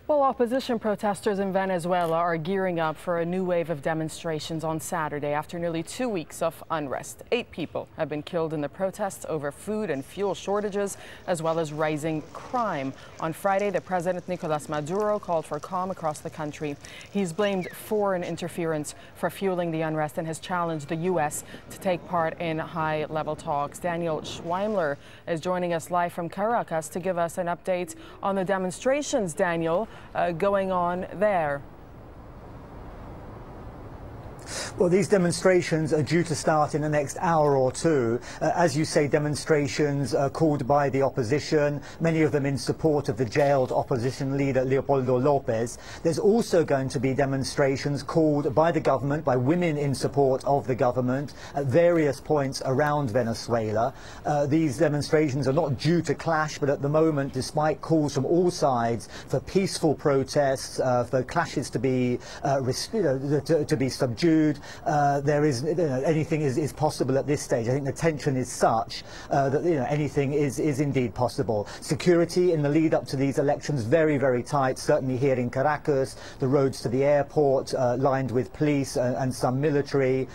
Well, opposition protesters in Venezuela are gearing up for a new wave of demonstrations on Saturday after nearly 2 weeks of unrest. 8 people have been killed in the protests over food and fuel shortages, as well as rising crime. On Friday, the president, Nicolas Maduro, called for calm across the country. He's blamed foreign interference for fueling the unrest and has challenged the U.S. to take part in high-level talks. Daniel Schweimler is joining us live from Caracas to give us an update on the demonstrations. Daniel, going on there? Well, these demonstrations are due to start in the next hour or two. As you say, demonstrations called by the opposition, many of them in support of the jailed opposition leader Leopoldo López. There's also going to be demonstrations called by the government, by women in support of the government at various points around Venezuela. These demonstrations are not due to clash, but at the moment, despite calls from all sides for peaceful protests, for clashes to be subdued, there is anything is possible at this stage. I think the tension is such that anything is indeed possible. Security in the lead up to these elections very, very tight. Certainly here in Caracas, the roads to the airport lined with police and some military.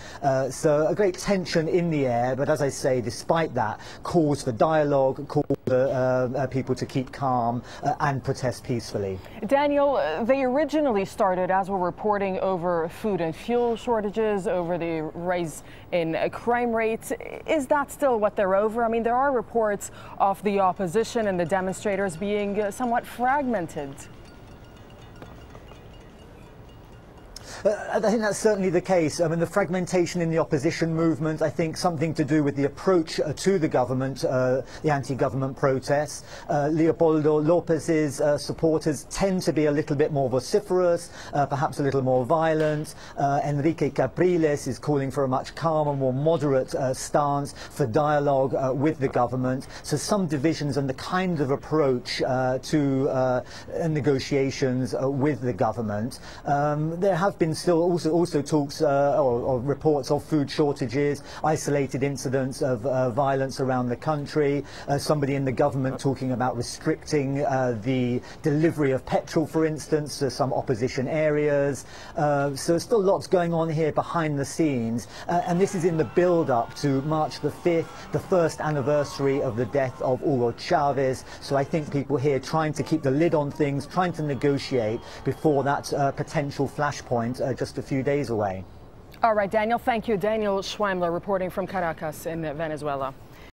So a great tension in the air. But as I say, despite that, calls for dialogue, calls for people to keep calm and protest peacefully. Daniel, they originally started, as we're reporting, over food and fuel shortages, over the rise in crime rates. Is that still what they're over? I mean, there are reports of the opposition and the demonstrators being somewhat fragmented. I think that's certainly the case. I mean, the fragmentation in the opposition movement, I think something to do with the approach to the government, the anti-government protests. Leopoldo López's supporters tend to be a little bit more vociferous, perhaps a little more violent. Enrique Capriles is calling for a much calmer, more moderate stance for dialogue with the government. So some divisions and the kind of approach to negotiations with the government. There have been still also talks or reports of food shortages, isolated incidents of violence around the country, somebody in the government talking about restricting the delivery of petrol, for instance, to some opposition areas. So there's still lots going on here behind the scenes, and this is in the build-up to March the 5th, the first anniversary of the death of Hugo Chavez. So I think people here trying to keep the lid on things, trying to negotiate before that potential flashpoint just a few days away. All right, Daniel, thank you. Daniel Schweimler reporting from Caracas in Venezuela.